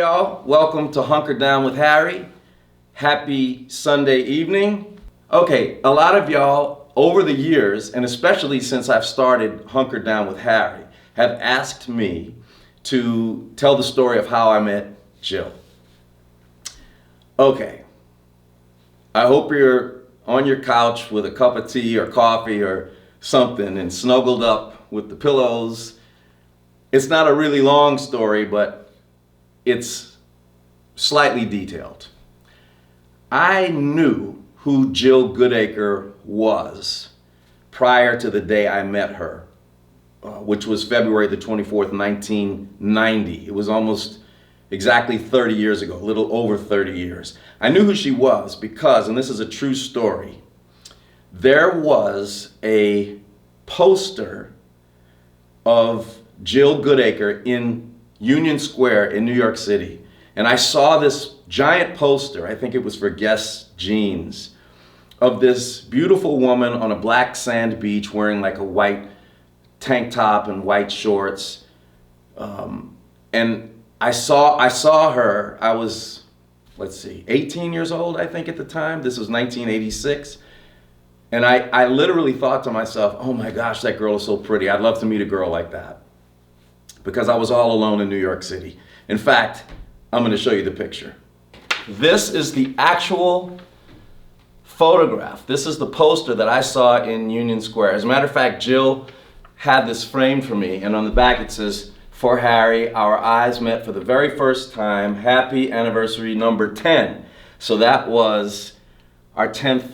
y'all. Welcome to Hunker Down with Harry. Happy Sunday evening. Okay, a lot of y'all over the years, and especially since I've started Hunker Down with Harry, have asked me to tell the story of how I met Jill. Okay, I hope you're on your couch with a cup of tea or coffee or something and snuggled up with the pillows. It's not a really long story, but it's slightly detailed. I knew who Jill Goodacre was prior to the day I met her, which was February the 24th, 1990. It was almost exactly 30 years ago, a little over 30 years. I knew who she was because, and this is a true story, there was a poster of Jill Goodacre in Union Square in New York City. And I saw this giant poster, I think it was for Guess Jeans, of this beautiful woman on a black sand beach wearing like a white tank top and white shorts. And I saw her, I was, 18 years old, I think at the time. This was 1986. And I literally thought to myself, oh my gosh, that girl is so pretty. I'd love to meet a girl like that. Because I was all alone in New York City. In fact, I'm going to show you the picture. This is the actual photograph. This is the poster that I saw in Union Square. As a matter of fact, Jill had this framed for me, and on the back it says, "For Harry, our eyes met for the very first time. Happy anniversary number 10." So that was our 10th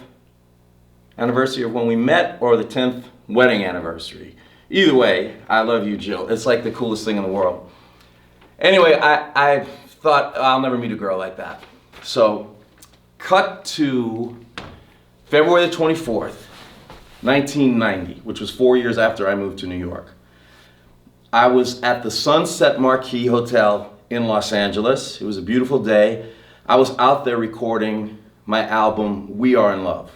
anniversary of when we met, or the 10th wedding anniversary. Either way, I love you, Jill. It's like the coolest thing in the world. Anyway, I thought, I'll never meet a girl like that. So, cut to February the 24th, 1990, which was 4 years after I moved to New York. I was at the Sunset Marquis Hotel in Los Angeles. It was a beautiful day. I was out there recording my album, We Are in Love.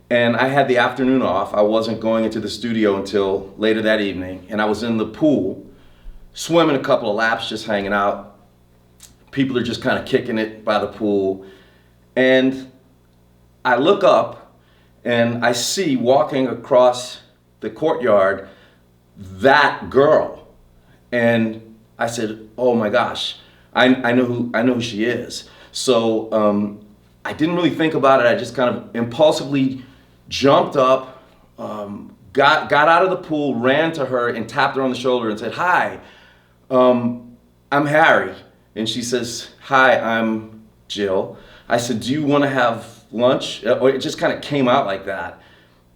And I had the afternoon off. I wasn't going into the studio until later that evening. And I was in the pool, swimming a couple of laps, just hanging out. People are just kind of kicking it by the pool. And I look up and I see walking across the courtyard that girl. And I said, oh my gosh, I know who she is. So I didn't really think about it. I just kind of impulsively jumped up, got out of the pool, ran to her and tapped her on the shoulder and said, "Hi, I'm Harry." And she says, "Hi, I'm Jill." I said, "Do you want to have lunch?" Or it just kind of came out like that.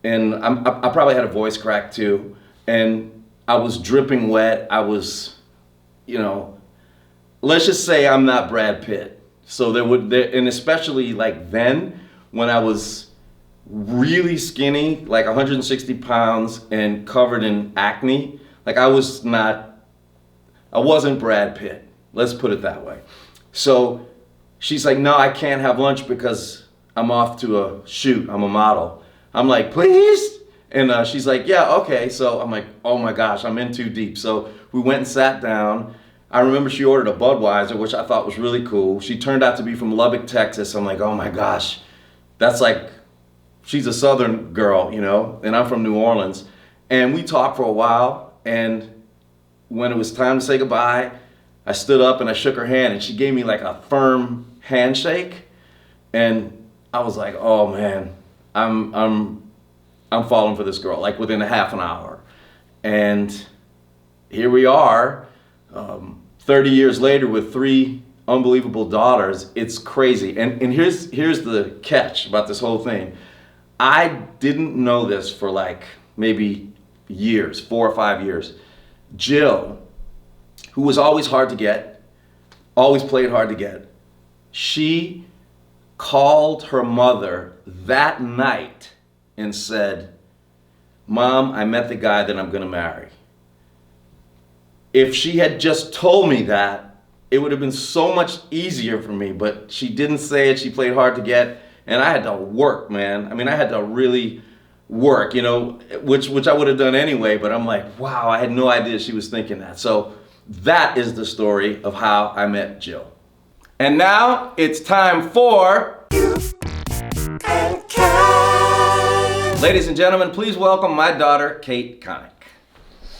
And I probably had a voice crack too. And I was dripping wet. I was, let's just say I'm not Brad Pitt. So and especially like then when I was really skinny, like 160 pounds and covered in acne. Like I wasn't Brad Pitt. Let's put it that way. So she's like, "No, I can't have lunch because I'm off to a shoot. I'm a model." I'm like, "Please?" And she's like, "Yeah, okay." So I'm like, oh my gosh, I'm in too deep. So we went and sat down. I remember she ordered a Budweiser, which I thought was really cool. She turned out to be from Lubbock, Texas. I'm like, oh my gosh, that's like, she's a Southern girl, and I'm from New Orleans. And we talked for a while, and when it was time to say goodbye, I stood up and I shook her hand, and she gave me like a firm handshake. And I was like, oh man, I'm falling for this girl, like within a half an hour. And here we are, 30 years later with 3 unbelievable daughters. It's crazy. And here's the catch about this whole thing. I didn't know this for like maybe years, 4 or 5 years. Jill, who was always hard to get, always played hard to get, she called her mother that night and said, "Mom, I met the guy that I'm gonna marry." If she had just told me that, it would have been so much easier for me, but she didn't say it. She played hard to get. And I had to work, man. I mean, I had to really work, which I would have done anyway, but I'm like, wow, I had no idea she was thinking that. So That is the story of how I met Jill. And now it's time for... Ladies and gentlemen, please welcome my daughter, Kate Connick.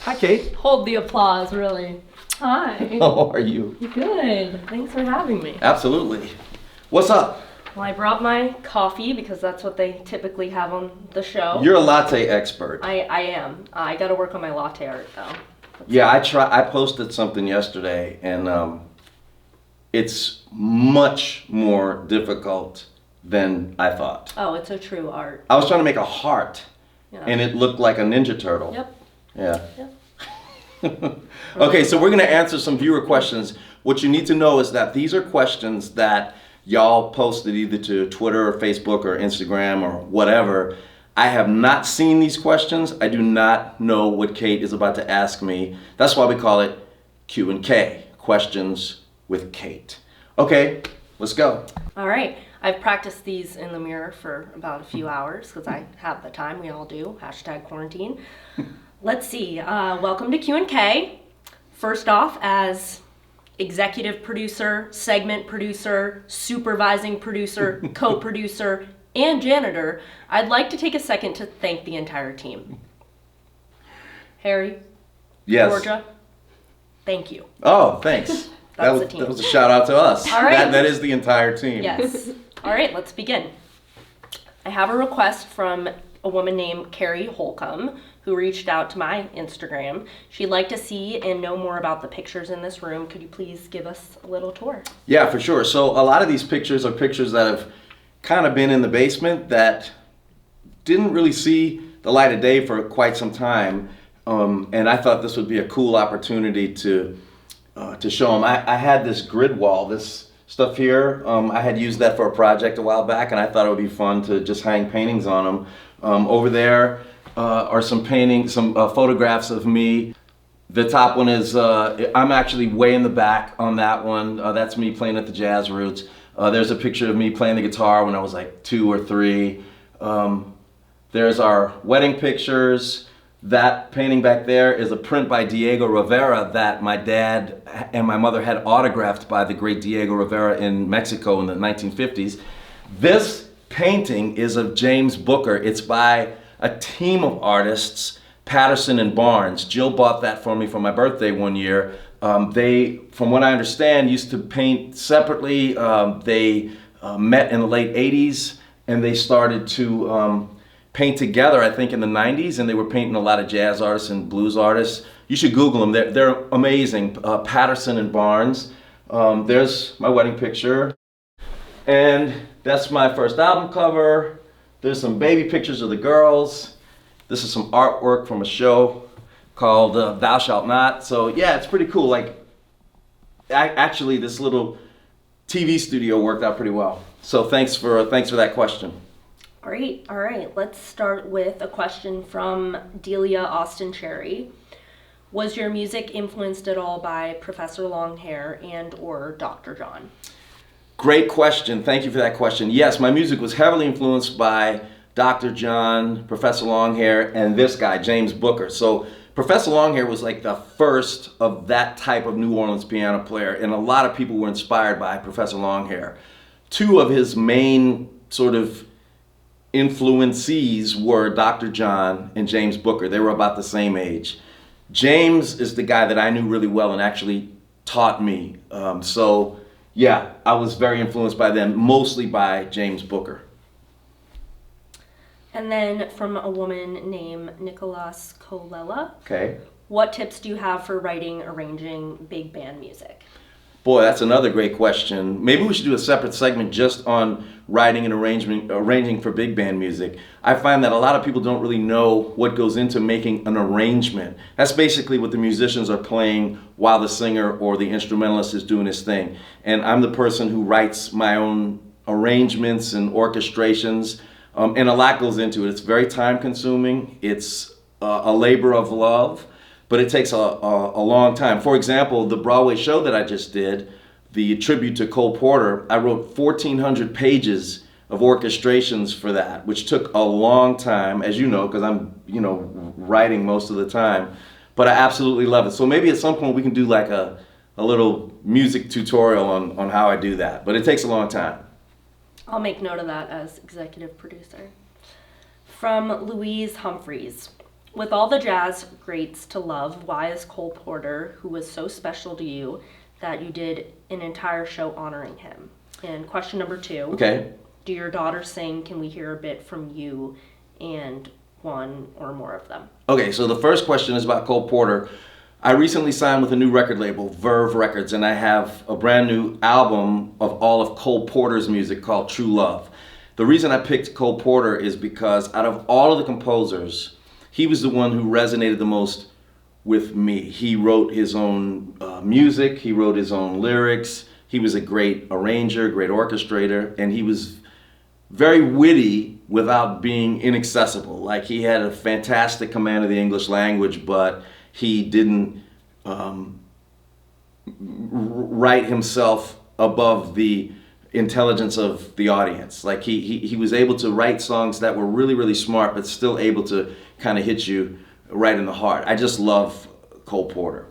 Hi, Kate. Hold the applause, really. Hi. How are you? Good. Thanks for having me. Absolutely. What's up? Well, I brought my coffee because that's what they typically have on the show. You're a latte expert. I am. I got to work on my latte art, though. Yeah, I posted something yesterday, and it's much more difficult than I thought. Oh, it's a true art. I was trying to make a heart, and it looked like a Ninja Turtle. Yep. Yeah. Okay, so we're going to answer some viewer questions. What you need to know is that these are questions that y'all posted either to Twitter or Facebook or Instagram or whatever. I have not seen these questions. I do not know what Kate is about to ask me. That's why we call it Q&K, Questions with Kate. Okay, let's go. All right. I've practiced these in the mirror for about a few hours because I have the time. We all do. #quarantine. Let's see. Welcome to Q&K. First off, as executive producer, segment producer, supervising producer, co-producer, and janitor, I'd like to take a second to thank the entire team. Harry, Yes. Georgia, thank you. Oh, thanks. That's the team. That was a shout out to us. All right. That is the entire team. Yes. All right, let's begin. I have a request from a woman named Carrie Holcomb who reached out to my Instagram. She'd like to see and know more about the pictures in this room. Could you please give us a little tour? Yeah, for sure. So a lot of these pictures are pictures that have kind of been in the basement that didn't really see the light of day for quite some time. And I thought this would be a cool opportunity to show them. I had this grid wall, this stuff here. I had used that for a project a while back, and I thought it would be fun to just hang paintings on them. Over there are some photographs of me. The top one is, I'm actually way in the back on that one. That's me playing at the Jazz Roots. There's a picture of me playing the guitar when I was like 2 or 3. There's our wedding pictures. That painting back there is a print by Diego Rivera that my dad and my mother had autographed by the great Diego Rivera in Mexico in the 1950s. This painting is of James Booker. It's by a team of artists, Patterson and Barnes. Jill bought that for me for my birthday one year. They, from what I understand, used to paint separately. They met in the late 80s, and they started to paint together, I think, in the 90s, and they were painting a lot of jazz artists and blues artists. You should Google them. They're amazing. Patterson and Barnes. There's my wedding picture. And that's my first album cover. There's some baby pictures of the girls. This is some artwork from a show called Thou Shalt Not. So yeah, it's pretty cool. Like, actually, this little TV studio worked out pretty well. So thanks for that question. Great. All right. Let's start with a question from Delia Austin Cherry. Was your music influenced at all by Professor Longhair and or Dr. John? Great question. Thank you for that question. Yes, my music was heavily influenced by Dr. John, Professor Longhair, and this guy, James Booker. So Professor Longhair was like the first of that type of New Orleans piano player, and a lot of people were inspired by Professor Longhair. 2 of his main sort of influencees were Dr. John and James Booker. They were about the same age. James is the guy that I knew really well and actually taught me. So yeah, I was very influenced by them, mostly by James Booker. And then from a woman named Nicholas Colella. Okay. What tips do you have for writing, arranging big band music? Boy, that's another great question. Maybe we should do a separate segment just on writing and arranging for big band music. I find that a lot of people don't really know what goes into making an arrangement. That's basically what the musicians are playing while the singer or the instrumentalist is doing his thing. And I'm the person who writes my own arrangements and orchestrations, and a lot goes into it. It's very time consuming. It's a labor of love. But it takes a long time. For example, the Broadway show that I just did, the tribute to Cole Porter, I wrote 1,400 pages of orchestrations for that, which took a long time, as you know, because I'm, writing most of the time. but I absolutely love it. So maybe at some point we can do like a little music tutorial on how I do that, but it takes a long time. I'll make note of that as executive producer. From Louise Humphreys. With all the jazz greats to love, why is Cole Porter, who was so special to you, that you did an entire show honoring him? And question number 2. Okay. Do your daughters sing? Can we hear a bit from you and one or more of them? Okay, so the first question is about Cole Porter. I recently signed with a new record label, Verve Records, and I have a brand new album of all of Cole Porter's music called True Love. The reason I picked Cole Porter is because out of all of the composers, he was the one who resonated the most with me. He wrote his own music, he wrote his own lyrics, he was a great arranger, great orchestrator, and he was very witty without being inaccessible. Like, he had a fantastic command of the English language, but he didn't write himself above the intelligence of the audience. Like, he was able to write songs that were really, really smart, but still able to kind of hit you right in the heart. I just love Cole Porter.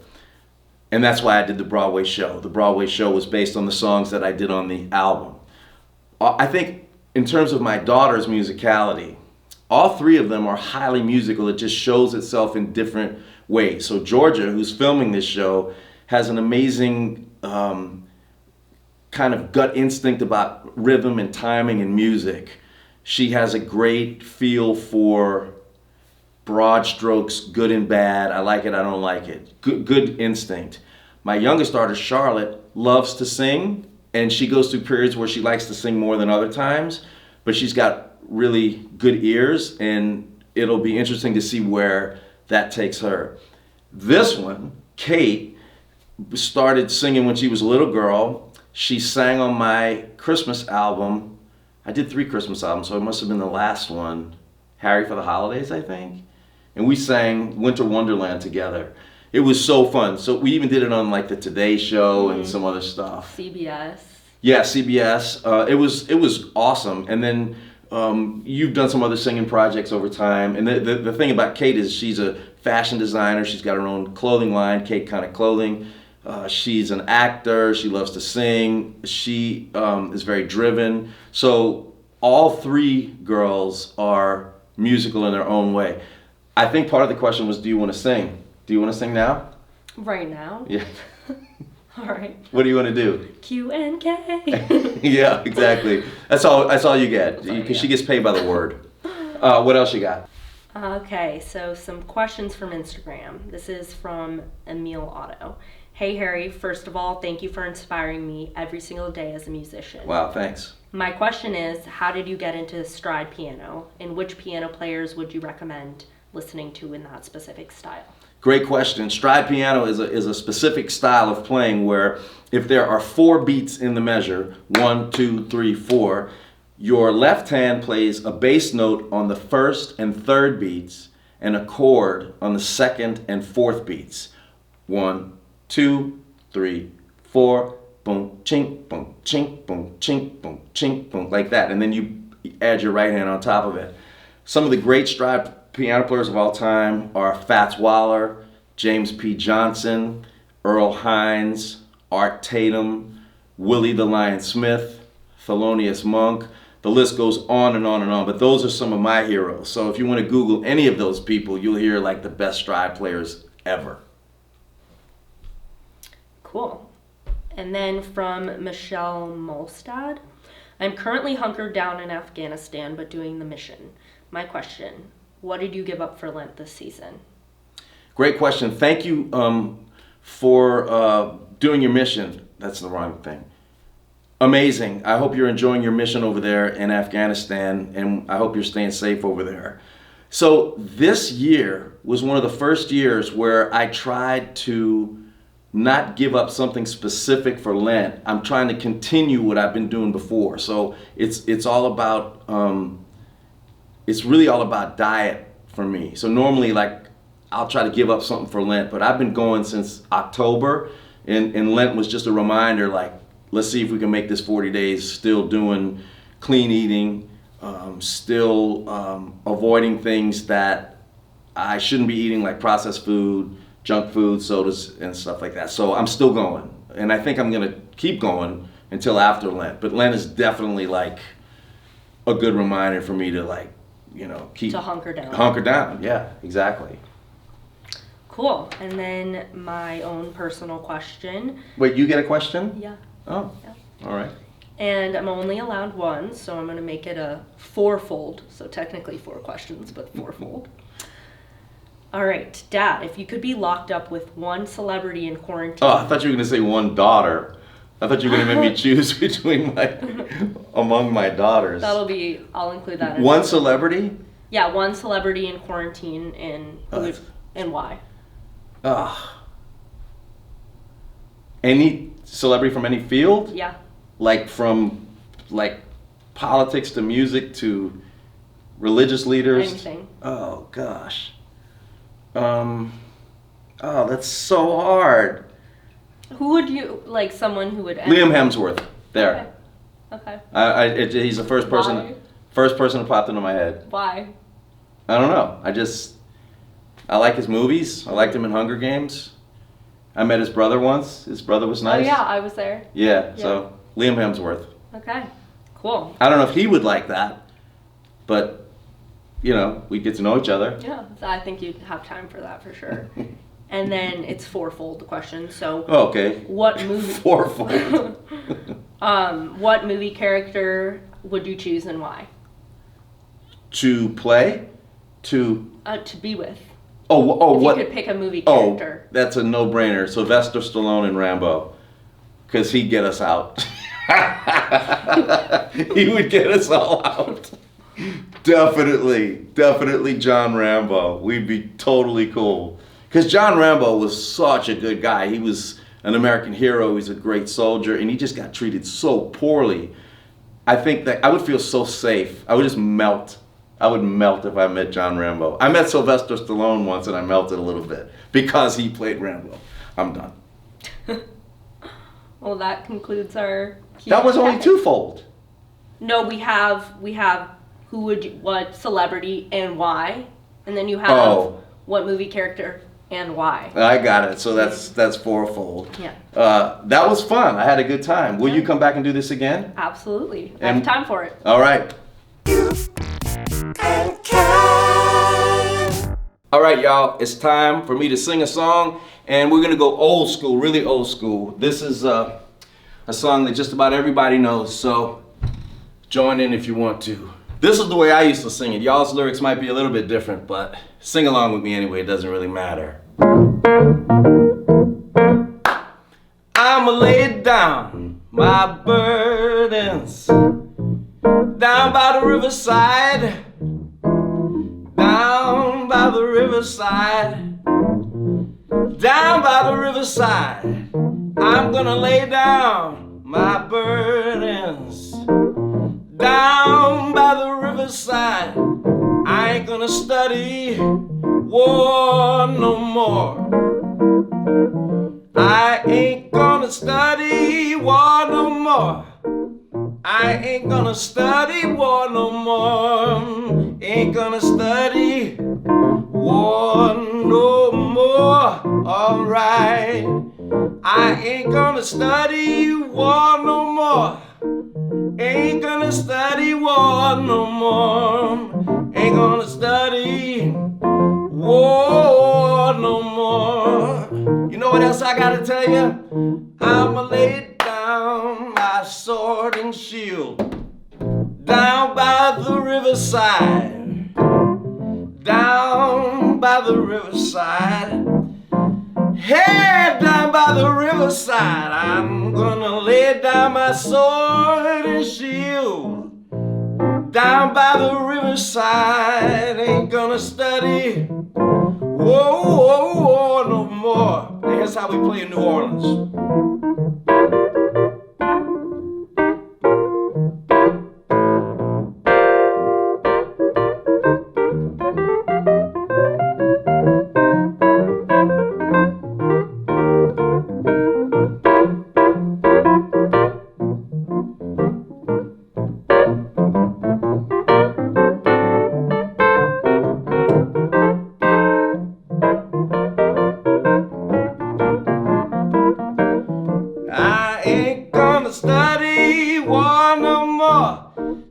And that's why I did the Broadway show. The Broadway show was based on the songs that I did on the album. I think in terms of my daughter's musicality, all 3 of them are highly musical. It just shows itself in different ways. So Georgia, who's filming this show, has an amazing kind of gut instinct about rhythm and timing and music. She has a great feel for broad strokes, good and bad. I like it, I don't like it. Good instinct. My youngest daughter, Charlotte, loves to sing, and she goes through periods where she likes to sing more than other times, but she's got really good ears, and it'll be interesting to see where that takes her. This one, Kate, started singing when she was a little girl. She sang on my Christmas album. I did 3 Christmas albums, so it must have been the last one, Harry for the Holidays, I think. And we sang Winter Wonderland together. It was so fun. So we even did it on like the Today Show and some other stuff. CBS. Yeah, CBS. It was awesome. And then you've done some other singing projects over time. And the thing about Kate is she's a fashion designer. She's got her own clothing line, Kate Connick Clothing. She's an actor. She loves to sing. She is very driven. So all 3 girls are musical in their own way. I think part of the question was, do you want to sing? Do you want to sing now? Right now? Yeah. All right. What do you want to do? Q&K. Yeah, exactly. That's all you get, because she gets paid by the word. What else you got? Okay, so some questions from Instagram. This is from Emil Otto. Hey Harry, first of all, thank you for inspiring me every single day as a musician. Wow, thanks. My question is, how did you get into stride piano, and which piano players would you recommend listening to in that specific style? Great question. Stride piano is a specific style of playing where if there are 4 beats in the measure, 1, 2, 3, 4, your left hand plays a bass note on the first and third beats and a chord on the second and fourth beats. 1, 2, 3, 4, boom, chink, boom, chink, boom, chink, boom, chink, boom, like that. And then you add your right hand on top of it. Some of the great stride piano players of all time are Fats Waller, James P. Johnson, Earl Hines, Art Tatum, Willie the Lion Smith, Thelonious Monk. The list goes on and on and on, but those are some of my heroes. So if you want to Google any of those people, you'll hear like the best stride players ever. Cool. And then from Michelle Molstad, I'm currently hunkered down in Afghanistan, but doing the mission. My question, what did you give up for Lent this season? Great question. Thank you for doing your mission. That's the wrong thing. Amazing. I hope you're enjoying your mission over there in Afghanistan, and I hope you're staying safe over there. So this year was one of the first years where I tried to not give up something specific for Lent. I'm trying to continue what I've been doing before. So it's all about it's really all about diet for me. So normally, like, I'll try to give up something for Lent, but I've been going since October, and Lent was just a reminder, like, let's see if we can make this 40 days still doing clean eating, still avoiding things that I shouldn't be eating, like processed food, junk food, sodas, and stuff like that. So I'm still going, and I think I'm gonna keep going until after Lent. But Lent is definitely like a good reminder for me to like, keep To hunker down. Hunker down. Yeah, exactly. Cool. And then my own personal question. Wait, you get a question? Yeah. Oh. Yeah. All right. And I'm only allowed one, so I'm going to make it a fourfold. So technically 4 questions, but fourfold. All right, Dad, if you could be locked up with one celebrity in quarantine. Oh, I thought you were going to say one daughter. I thought you were going to make me choose between among my daughters. I'll include that in One it. celebrity? Yeah, one celebrity in quarantine and why. Any celebrity from any field? Yeah. Like from politics to music to religious leaders? Anything. Oh gosh. That's so hard. Who would you like? Someone who would. Liam Hemsworth. There. Okay. He's the first person. Why? First person that popped into my head. Why? I don't know. I like his movies. I liked him in Hunger Games. I met his brother once. His brother was nice. Oh yeah, I was there. Yeah. So Liam Hemsworth. Okay. Cool. I don't know if he would like that, but we get to know each other. Yeah, so I think you'd have time for that for sure. And then it's fourfold the question. So. Oh, okay. What movie? Fourfold. What movie character would you choose and why? To play? To be with. What? You could pick a movie character. Oh, that's a no-brainer. Sylvester Stallone and Rambo. Because he'd get us out. He would get us all out. Definitely John Rambo. We'd be totally cool. Because John Rambo was such a good guy. He was an American hero. He's a great soldier. And he just got treated so poorly. I think that I would feel so safe. I would just melt. I would melt if I met John Rambo. I met Sylvester Stallone once and I melted a little bit because he played Rambo. I'm done. Well, that concludes our Q&A. That was only twofold. No, we have what celebrity and why, and then you have what movie character and why. I got it. So that's fourfold. Yeah. That was fun. I had a good time. Will you come back and do this again? Absolutely. I have time for it. All right. All right, y'all. It's time for me to sing a song, and we're gonna go old school, really old school. This is a song that just about everybody knows. So join in if you want to. This is the way I used to sing it. Y'all's lyrics might be a little bit different, but sing along with me anyway. It doesn't really matter. I'ma lay down my burdens down by the riverside, down by the riverside, down by the riverside. I'm gonna lay down my burdens down by the riverside. I ain't gonna study war no more. I ain't gonna study war no more. I ain't gonna study war no more. Ain't gonna study war no more. Alright. I ain't gonna study war no more. Ain't gonna study war no more. Ain't gonna study war no more. You know what else I gotta tell you? I'ma lay down my sword and shield down by the riverside, down by the riverside. Hey, down by the riverside, I'm gonna lay down my sword and shield down by the riverside. Ain't gonna study whoa no more. Here's how we play in New Orleans.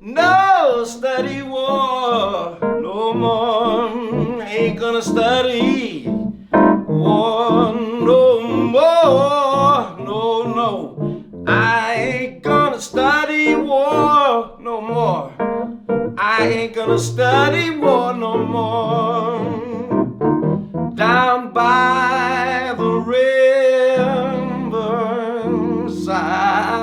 no study war no more. Ain't gonna study war no more. No, no, I ain't gonna study war no more. I ain't gonna study war no more. Down by the riverside.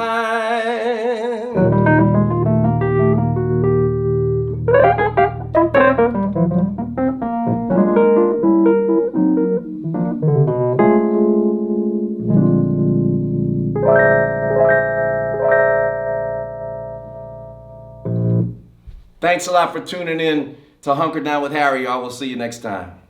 Thanks a lot for tuning in to Hunker Down with Harry. I will see you next time.